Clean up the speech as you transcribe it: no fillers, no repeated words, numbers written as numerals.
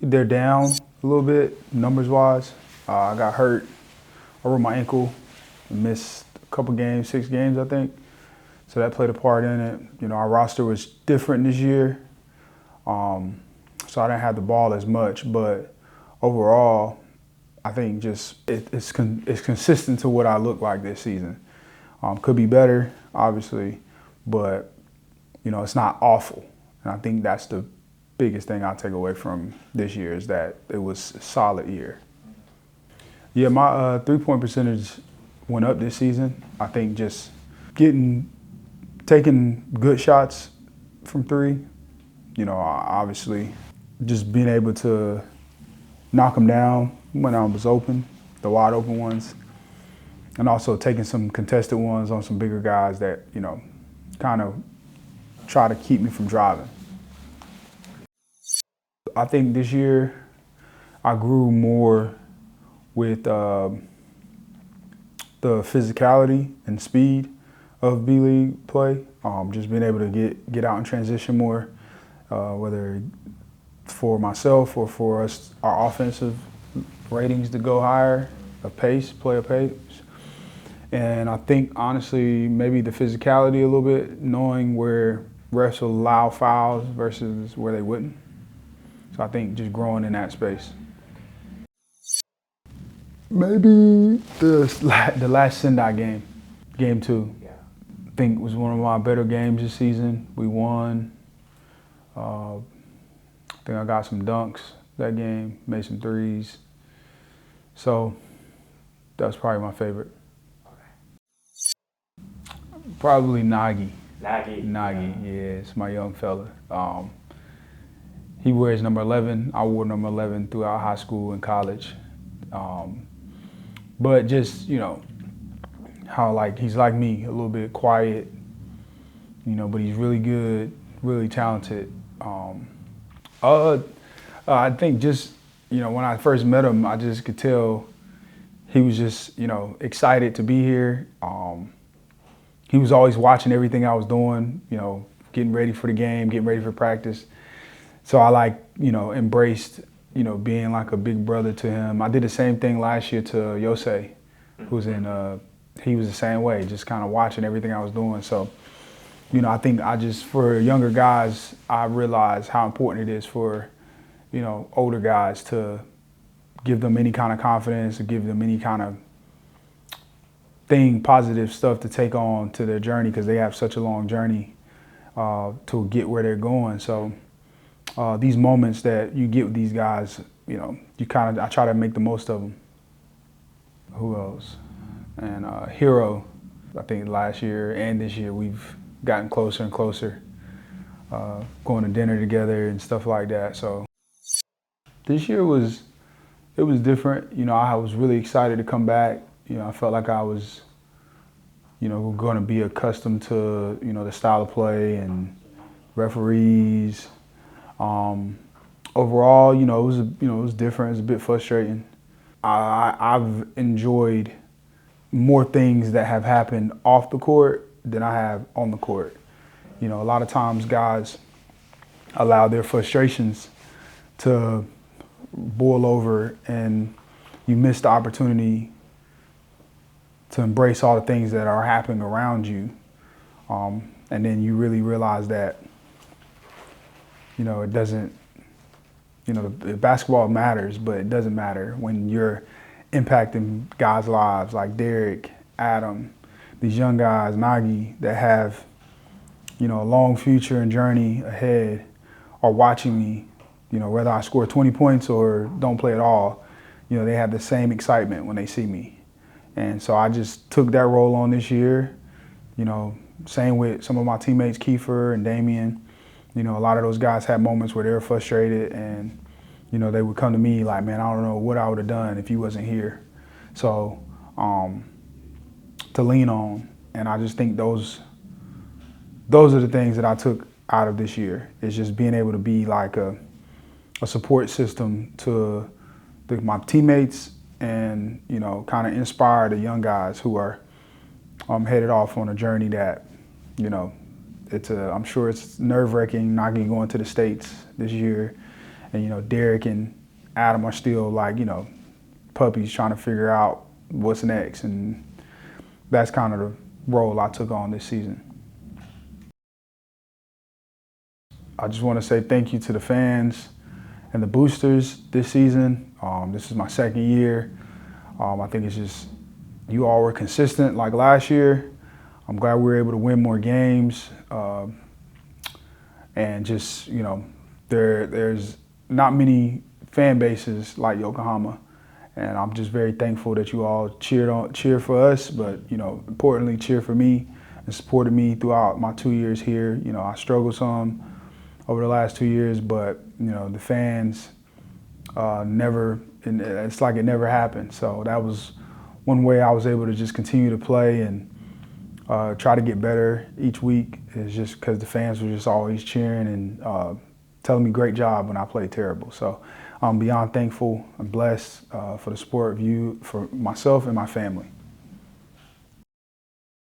They're down a little bit, numbers-wise. I got hurt. I rolled my ankle, missed a couple games, 6 games, I think. So that played a part in it. You know, our roster was different this year, so I didn't have the ball as much. But overall, I think just it's consistent to what I look like this season. Could be better, obviously, but you know, it's not awful. And I think that's the biggest thing I take away from this year is that it was a solid year. Yeah, my three-point percentage went up this season. I think just taking good shots from three, you know, obviously just being able to knock them down when I was open, the wide open ones, and also taking some contested ones on some bigger guys that, you know, kind of try to keep me from driving. I think this year I grew more with the physicality and speed of B.LEAGUE play. Just being able to get out and transition more, whether for myself or for us, our offensive ratings to go higher, player pace. And I think, honestly, maybe the physicality a little bit, knowing where refs will allow fouls versus where they wouldn't. So I think just growing in that space. Maybe the last Sendai game, game 2. Yeah. I think was one of my better games this season. We won. I think I got some dunks that game, made some threes. So that was probably my favorite. Probably Nagy. Nagy, yeah, it's my young fella. He wears number 11. I wore number 11 throughout high school and college. But just, you know, how like he's like me, a little bit quiet, you know, but he's really good, really talented. I think just, you know, when I first met him, I just could tell he was just, you know, excited to be here. He was always watching everything I was doing, you know, getting ready for the game, getting ready for practice. So I like, you know, embraced, you know, being like a big brother to him. I did the same thing last year to Yosei, who's he was the same way, just kind of watching everything I was doing. So, you know, I think for younger guys, I realized how important it is for, you know, older guys to give them any kind of confidence, to give them any kind of positive stuff to take on to their journey, because they have such a long journey to get where they're going. So these moments that you get with these guys, you know, I try to make the most of them. Who else? And Hero, I think last year and this year we've gotten closer and closer, going to dinner together and stuff like that. So this year was different. You know, I was really excited to come back. You know, I felt like I was, you know, going to be accustomed to, you know, the style of play and referees. Overall, you know, it was different. It was a bit frustrating. I've enjoyed more things that have happened off the court than I have on the court. You know, a lot of times guys allow their frustrations to boil over and you miss the opportunity to embrace all the things that are happening around you. And then you really realize that, you know, it doesn't, you know, basketball matters, but it doesn't matter when you're impacting guys' lives like Derek, Adam, these young guys, Nagy, that have, you know, a long future and journey ahead, are watching me, you know, whether I score 20 points or don't play at all, you know, they have the same excitement when they see me. And so I just took that role on this year, you know, same with some of my teammates, Kiefer and Damian. You know, a lot of those guys had moments where they were frustrated and, you know, they would come to me like, man, I don't know what I would have done if you wasn't here. So to lean on, and I just think those are the things that I took out of this year. It's just being able to be like a support system to my teammates and, you know, kind of inspire the young guys who are headed off on a journey that, you know, I'm sure it's nerve-wracking not going to the States this year And, you know, Derek and Adam are still like, you know, puppies trying to figure out what's next. And that's kind of the role I took on this season. I just want to say thank you to the fans and the boosters this season. This is my second year. I think it's just, you all were consistent like last year. I'm glad we were able to win more games. And just, you know, there's not many fan bases like Yokohama. And I'm just very thankful that you all cheered for us, but, you know, importantly, cheered for me and supported me throughout my 2 years here. You know, I struggled some over the last 2 years, but, you know, the fans it's like it never happened. So that was one way I was able to just continue to play and try to get better each week, is just because the fans were just always cheering and telling me great job when I played terrible. So I'm beyond thankful and blessed for the support of you, for myself and my family.